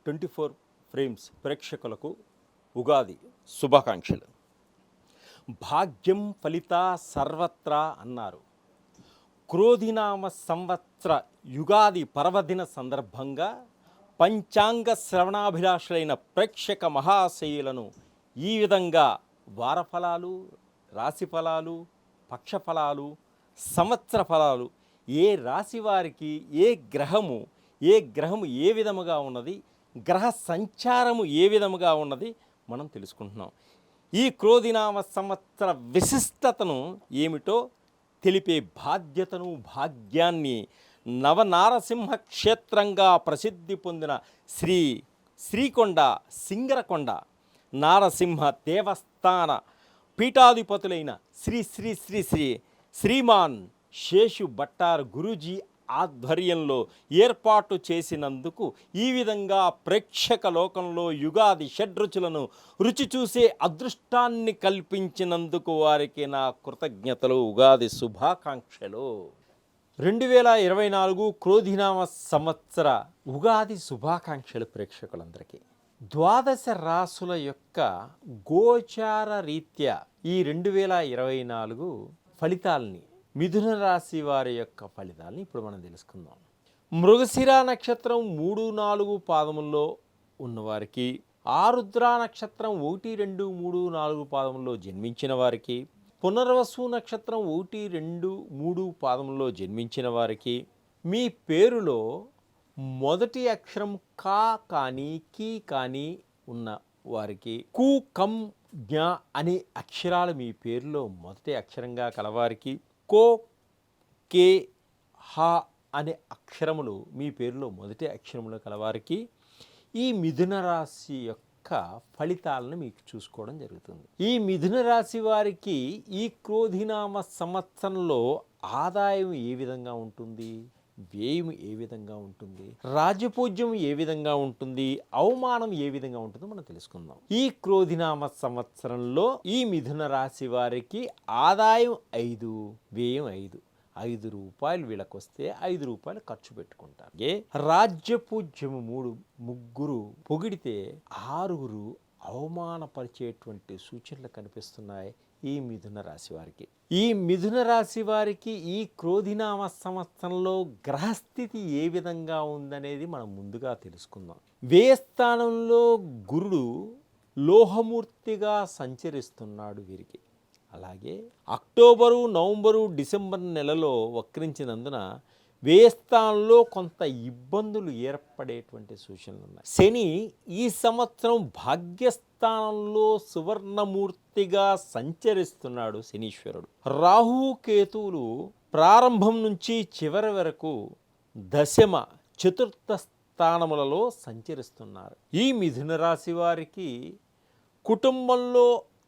24 frames ప్రేక్షకులకు ఉగాది శుభాకాంక్షలు. భాగ్యం ఫలిత సర్వత్రా అన్నారు. క్రోధినామ సంవత్సర యుగాది పర్వదిన సందర్భంగా పంచాంగ శ్రవణాభిలాషులైన ప్రేక్షక మహాశయులను ఈ విధంగా వారఫలాలు, రాశిఫలాలు, పక్షఫలాలు, సంవత్సర ఫలాలు, ఏ రాశి వారికి ఏ గ్రహము ఏ విధముగా ఉన్నది, గ్రహ సంచారము ఏ విధముగా ఉన్నది మనం తెలుసుకుంటున్నాం. ఈ క్రోధినామ సంవత్సర విశిష్టతను ఏమిటో తెలిపే బాధ్యతను, భాగ్యాన్ని నవనారసింహ క్షేత్రంగా ప్రసిద్ధి పొందిన శ్రీకొండ సింగరకొండ నారసింహ దేవస్థాన పీఠాధిపతులైన శ్రీ శ్రీ శ్రీ శ్రీ శ్రీమాన్ శేషు భట్టార్ గురూజీ ఆధ్వర్యంలో ఏర్పాటు చేసినందుకు, ఈ విధంగా ప్రేక్షక లోకంలో యుగాది షడ్రుచులను రుచి చూసే అదృష్టాన్ని కల్పించినందుకు వారికి నా కృతజ్ఞతలు, ఉగాది శుభాకాంక్షలు. 2024 క్రోధినామ సంవత్సర ఉగాది శుభాకాంక్షలు ప్రేక్షకులందరికీ. ద్వాదశ రాసుల యొక్క గోచార రీత్యా ఈ 2024 ఫలితాలని, మిథున రాశి వారి యొక్క ఫలితాలని ఇప్పుడు మనం తెలుసుకుందాం. మృగశిర నక్షత్రం 3, 4 పాదముల్లో ఉన్నవారికి, ఆరుద్ర నక్షత్రం 1, 2, 3, 4 పాదముల్లో జన్మించిన వారికి, పునర్వసు నక్షత్రం 1, 2, 3 పాదముల్లో జన్మించిన వారికి, మీ పేరులో మొదటి అక్షరం కా కానీ కీ కానీ ఉన్న వారికి, కు కం జ్ఞ అనే అక్షరాలు మీ పేరులో మొదటి అక్షరంగా కలవారికి, కో కే హ అనే అక్షరములు మీ పేరులో మొదటి అక్షరములు కలవారికి ఈ మిథున రాశి యొక్క ఫలితాలను మీకు చూసుకోవడం జరుగుతుంది. ఈ మిథున రాశి వారికి ఈ క్రోధినామ సంవత్సరంలో ఆదాయం ఏ విధంగా ఉంటుంది, వ్యయం ఏ విధంగా ఉంటుంది, రాజపూజ్యం ఏ విధంగా ఉంటుంది, అవమానం ఏ విధంగా ఉంటుందో మనం తెలుసుకుందాం. ఈ క్రోధినామ సంవత్సరంలో ఈ మిథున రాశి వారికి ఆదాయం 5, వ్యయం 5. 5 రూపాయలు వీళ్ళకి వస్తే 5 రూపాయలు ఖర్చు పెట్టుకుంటారు. రాజ్యపూజ్యము 3, ముగ్గురు పొగిడితే 6 అవమానపరిచేటువంటి సూచనలు కనిపిస్తున్నాయి ఈ మిథున రాశి వారికి. ఈ మిథున రాశి వారికి ఈ క్రోధినామ సంవత్సరంలో గ్రహస్థితి ఏ విధంగా ఉందనేది మనం ముందుగా తెలుసుకుందాం. వ్యయస్థానంలో గురుడు లోహమూర్తిగా సంచరిస్తున్నాడు వీరికి. అలాగే అక్టోబరు, నవంబరు, డిసెంబర్ నెలలో వక్రించినందున వ్యయస్థానంలో కొంత ఇబ్బందులు ఏర్పడేటువంటి సూచనలు ఉన్నాయి. శని ఈ సంవత్సరం భాగ్యస్థానంలో సువర్ణమూర్తిగా సంచరిస్తున్నాడు శనీశ్వరుడు. రాహు, కేతువులు ప్రారంభం నుంచి చివరి వరకు దశమ, చతుర్థ స్థానములలో సంచరిస్తున్నారు. ఈ మిథున రాశి వారికి కుటుంబంలో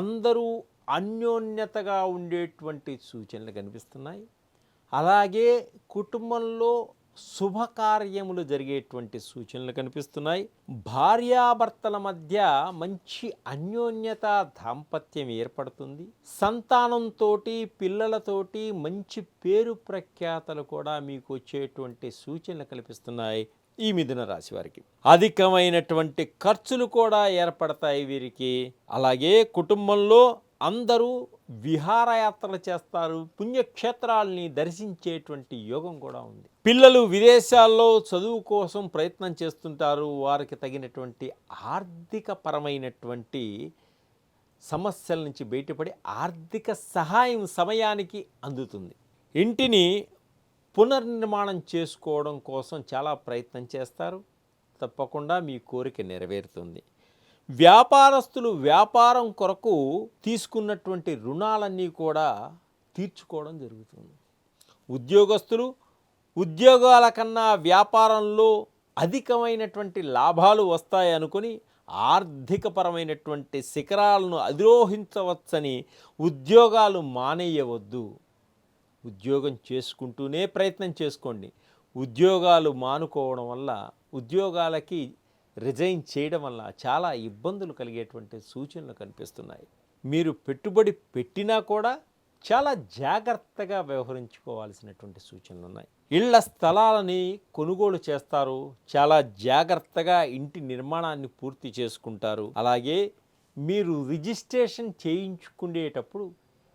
అందరూ అన్యోన్యతగా ఉండేటువంటి సూచనలు కనిపిస్తున్నాయి. అలాగే కుటుంబంలో శుభకార్యములు జరిగేటువంటి సూచనలు కనిపిస్తున్నాయి. భార్యాభర్తల మధ్య మంచి అన్యోన్యత, దాంపత్యం ఏర్పడుతుంది. సంతానంతో, పిల్లలతోటి మంచి పేరు ప్రఖ్యాతలు కూడా మీకు వచ్చేటువంటి సూచనలు కనిపిస్తున్నాయి ఈ మిథున రాశి వారికి. అధికమైనటువంటి ఖర్చులు కూడా ఏర్పడతాయి వీరికి. అలాగే కుటుంబంలో అందరూ విహారయాత్రలు చేస్తారు, పుణ్యక్షేత్రాలని దర్శించేటువంటి యోగం కూడా ఉంది. పిల్లలు విదేశాల్లో చదువు కోసం ప్రయత్నం చేస్తుంటారు. వారికి తగినటువంటి ఆర్థిక పరమైనటువంటి సమస్యల నుంచి బయటపడి ఆర్థిక సహాయం సమయానికి అందుతుంది. ఇంటిని పునర్నిర్మాణం చేసుకోవడం కోసం చాలా ప్రయత్నం చేస్తారు. తప్పకుండా మీ కోరిక నెరవేరుతుంది. వ్యాపారస్తులు వ్యాపారం కొరకు తీసుకున్నటువంటి రుణాలన్నీ కూడా తీర్చుకోవడం జరుగుతుంది. ఉద్యోగస్తులు ఉద్యోగాల కన్నా వ్యాపారంలో అధికమైనటువంటి లాభాలు వస్తాయి అనుకుని ఆర్థికపరమైనటువంటి శిఖరాలను అధిరోహించవచ్చని ఉద్యోగాలు మానేయవద్దు. ఉద్యోగం చేసుకుంటూనే ప్రయత్నం చేసుకోండి. ఉద్యోగాలు మానుకోవడం వల్ల, ఉద్యోగాలకి రిజైన్ చేయడం వల్ల చాలా ఇబ్బందులు కలిగేటువంటి సూచనలు కనిపిస్తున్నాయి. మీరు పెట్టినా కూడా చాలా జాగ్రత్తగా వ్యవహరించుకోవాల్సినటువంటి సూచనలు ఉన్నాయి. ఇళ్ల స్థలాలని కొనుగోలు చేస్తారు. చాలా జాగ్రత్తగా ఇంటి నిర్మాణాన్ని పూర్తి చేసుకుంటారు. అలాగే మీరు రిజిస్ట్రేషన్ చేయించుకునేటప్పుడు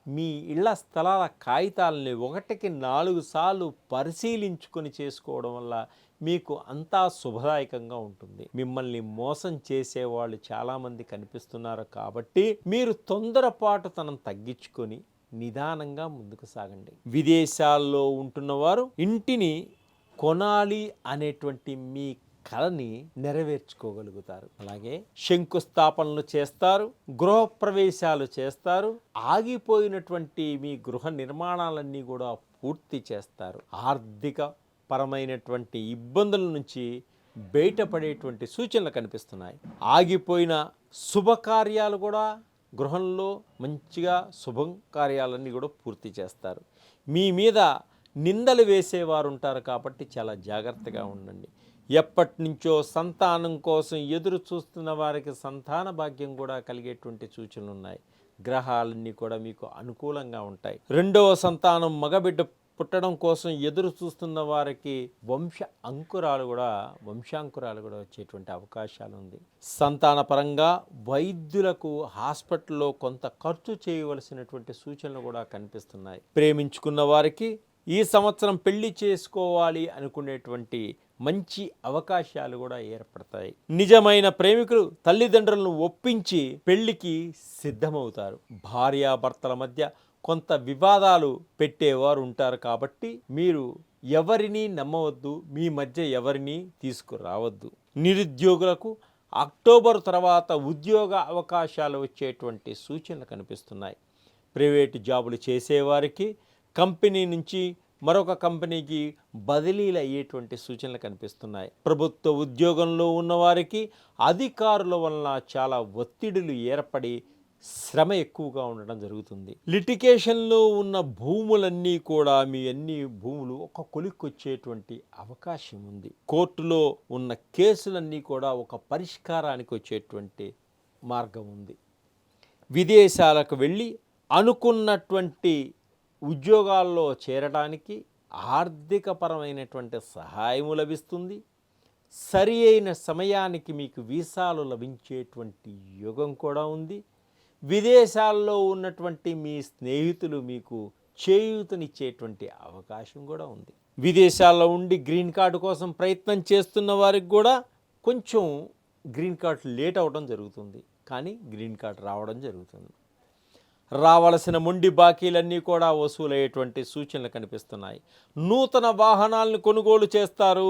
మీ ఇళ్ల స్థలాల కాగితాలని 1కి 4 సార్లు పరిశీలించుకొని చేసుకోవడం వల్ల మీకు అంతా శుభదాయకంగా ఉంటుంది. మిమ్మల్ని మోసం చేసేవాళ్ళు చాలామంది కనిపిస్తున్నారు కాబట్టి మీరు తొందరపాటుతనం తగ్గించుకొని నిదానంగా ముందుకు సాగండి. విదేశాల్లో ఉంటున్నవారు ఇంటిని కొనాలి అనేటువంటి మీ కళని నెరవేర్చుకోగలుగుతారు. అలాగే శంకుస్థాపనలు చేస్తారు, గృహప్రవేశాలు చేస్తారు, ఆగిపోయినటువంటి మీ గృహ నిర్మాణాలన్నీ కూడా పూర్తి చేస్తారు. ఆర్థిక పరమైనటువంటి ఇబ్బందుల నుంచి బయటపడేటువంటి సూచనలు కనిపిస్తున్నాయి. ఆగిపోయిన శుభకార్యాలు కూడా గృహంలో మంచిగా శుభం కార్యాలన్నీ కూడా పూర్తి చేస్తారు. మీ మీద నిందలు వేసేవారు ఉంటారు కాబట్టి చాలా జాగ్రత్తగా ఉండండి. ఎప్పటి నుంచో సంతానం కోసం ఎదురు చూస్తున్న వారికి సంతాన భాగ్యం కూడా కలిగేటువంటి సూచనలు ఉన్నాయి. గ్రహాలన్నీ కూడా మీకు అనుకూలంగా ఉంటాయి. రెండవ సంతానం మగబిడ్డ పుట్టడం కోసం ఎదురు చూస్తున్న వారికి వంశాంకురాలు కూడా వచ్చేటువంటి అవకాశాలు ఉంది. సంతానపరంగా వైద్యులకు హాస్పిటల్లో కొంత ఖర్చు చేయవలసినటువంటి సూచనలు కూడా కనిపిస్తున్నాయి. ప్రేమించుకున్న వారికి ఈ సంవత్సరం పెళ్లి చేసుకోవాలి అనుకునేటువంటి మంచి అవకాశాలు కూడా ఏర్పడతాయి. నిజమైన ప్రేమికులు తల్లిదండ్రులను ఒప్పించి పెళ్లికి సిద్ధమవుతారు. భార్యాభర్తల మధ్య కొంత వివాదాలు పెట్టేవారు ఉంటారు కాబట్టి మీరు ఎవరిని నమ్మవద్దు, మీ మధ్య ఎవరిని తీసుకురావద్దు. నిరుద్యోగులకు అక్టోబర్ తర్వాత ఉద్యోగ అవకాశాలు వచ్చేటువంటి సూచనలు కనిపిస్తున్నాయి. ప్రైవేటు జాబులు చేసేవారికి కంపెనీ నుంచి మరొక కంపెనీకి బదిలీలు అయ్యేటువంటి సూచనలు కనిపిస్తున్నాయి. ప్రభుత్వ ఉద్యోగంలో ఉన్నవారికి అధికారుల వలన చాలా ఒత్తిడులు ఏర్పడి శ్రమ ఎక్కువగా ఉండడం జరుగుతుంది. లిటిగేషన్లో ఉన్న భూములన్నీ కూడా మీ అన్ని భూములు ఒక కొలిక్కి వచ్చేటువంటి అవకాశం ఉంది. కోర్టులో ఉన్న కేసులన్నీ కూడా ఒక పరిష్కారానికి వచ్చేటువంటి మార్గం ఉంది. విదేశాలకు వెళ్ళి అనుకున్నటువంటి ఉద్యోగాల్లో చేరడానికి ఆర్థికపరమైనటువంటి సహాయము లభిస్తుంది. సరి అయిన సమయానికి మీకు వీసాలు లభించేటువంటి యోగం కూడా ఉంది. విదేశాల్లో ఉన్నటువంటి మీ స్నేహితులు మీకు చేయూతనిచ్చేటువంటి అవకాశం కూడా ఉంది. విదేశాల్లో ఉండి గ్రీన్ కార్డు కోసం ప్రయత్నం చేస్తున్న వారికి కూడా కొంచెం గ్రీన్ కార్డు లేట్ అవ్వడం జరుగుతుంది, కానీ గ్రీన్ కార్డు రావడం జరుగుతుంది. రావలసిన మొండి బాకీలన్నీ కూడా వసూలయ్యేటువంటి సూచనలు కనిపిస్తున్నాయి. నూతన వాహనాలను కొనుగోలు చేస్తారు.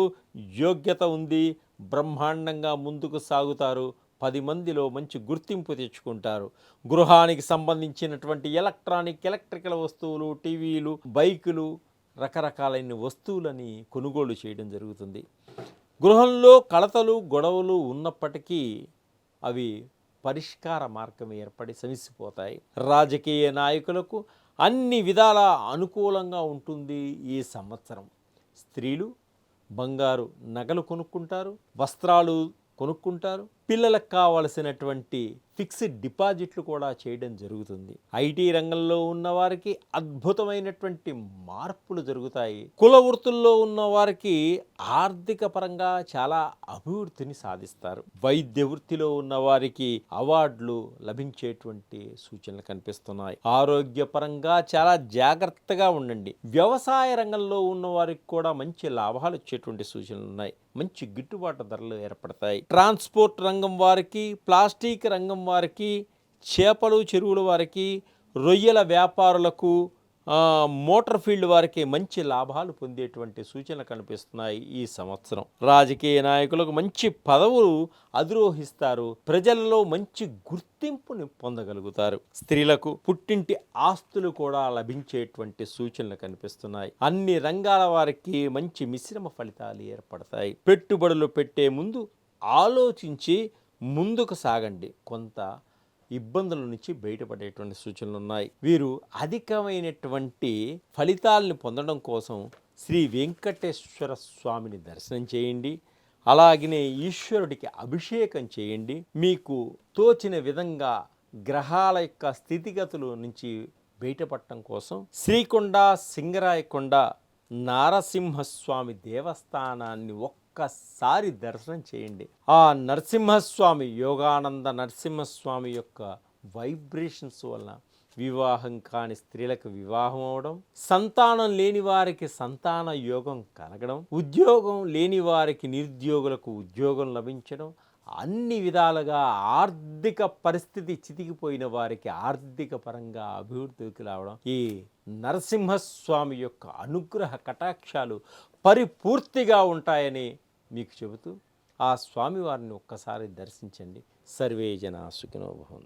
యోగ్యత ఉంది, బ్రహ్మాండంగా ముందుకు సాగుతారు. 10 మందిలో మంచి గుర్తింపు తెచ్చుకుంటారు. గృహానికి సంబంధించినటువంటి ఎలక్ట్రికల్ వస్తువులు, టీవీలు, బైకులు, రకరకాలైన వస్తువులని కొనుగోలు చేయడం జరుగుతుంది. గృహంలో కలతలు, గొడవలు ఉన్నప్పటికీ అవి పరిష్కార మార్గం ఏర్పడి సమసిపోతాయి. రాజకీయ నాయకులకు అన్ని విధాల అనుకూలంగా ఉంటుంది ఈ సంవత్సరం. స్త్రీలు బంగారు నగలు కొనుక్కుంటారు, వస్త్రాలు కొనుక్కుంటారు. పిల్లలకు కావలసినటువంటి ఫిక్స్డ్ డిపాజిట్లు కూడా చేయడం జరుగుతుంది. ఐటీ రంగంలో ఉన్న వారికి అద్భుతమైనటువంటి మార్పులు జరుగుతాయి. కుల వృత్తుల్లో ఉన్న వారికి ఆర్థిక పరంగా చాలా అభివృద్ధిని సాధిస్తారు. వైద్య వృత్తిలో ఉన్న వారికి అవార్డులు లభించేటువంటి సూచనలు కనిపిస్తున్నాయి. ఆరోగ్యపరంగా చాలా జాగ్రత్తగా ఉండండి. వ్యవసాయ రంగంలో ఉన్న వారికి కూడా మంచి లాభాలు వచ్చేటువంటి సూచనలు ఉన్నాయి. మంచి గిట్టుబాటు ధరలు ఏర్పడతాయి. ట్రాన్స్పోర్ట్ రంగం వారికి, ప్లాస్టిక్ రంగం వారికి, చేపలు చెరువుల వారికి, రొయ్యల వ్యాపారులకు, మోటార్ ఫీల్డ్ వారికి మంచి లాభాలు పొందేటువంటి సూచనలు కనిపిస్తున్నాయి ఈ సంవత్సరం. రాజకీయ నాయకులకు మంచి పదవులు అధిరోహిస్తారు. ప్రజలలో మంచి గుర్తింపుని పొందగలుగుతారు. స్త్రీలకు పుట్టింటి ఆస్తులు కూడా లభించేటువంటి సూచనలు కనిపిస్తున్నాయి. అన్ని రంగాల వారికి మంచి మిశ్రమ ఫలితాలు ఏర్పడతాయి. పెట్టుబడులు పెట్టే ముందు ఆలోచించి ముందుకు సాగండి. కొంత ఇబ్బందుల నుంచి బయటపడేటువంటి సూచనలు ఉన్నాయి. వీరు అధికమైనటువంటి ఫలితాలను పొందడం కోసం శ్రీ వెంకటేశ్వర స్వామిని దర్శనం చేయండి. అలాగనే ఈశ్వరుడికి అభిషేకం చేయండి. మీకు తోచిన విధంగా గ్రహాల యొక్క స్థితిగతుల నుంచి బయటపడటం కోసం శ్రీకొండ సింగరాయకొండ నారసింహస్వామి దేవస్థానాన్ని ఒక్కసారి దర్శనం చేయండి. ఆ నరసింహస్వామి, యోగానంద నరసింహస్వామి యొక్క వైబ్రేషన్స్ వలన వివాహం కాని స్త్రీలకు వివాహం అవడం, సంతానం లేని వారికి సంతాన యోగం కలగడం, ఉద్యోగం లేని వారికి నిరుద్యోగులకు ఉద్యోగం లభించడం, అన్ని విధాలుగా ఆర్థిక పరిస్థితి చితికిపోయిన వారికి ఆర్థిక పరంగా అభివృద్ధికి రావడం, ఈ నరసింహస్వామి యొక్క అనుగ్రహ కటాక్షాలు పరిపూర్తిగా ఉంటాయని మీకు చెబుతూ ఆ స్వామివారిని ఒక్కసారి దర్శించండి. సర్వే జనా సుఖినో భవంతు.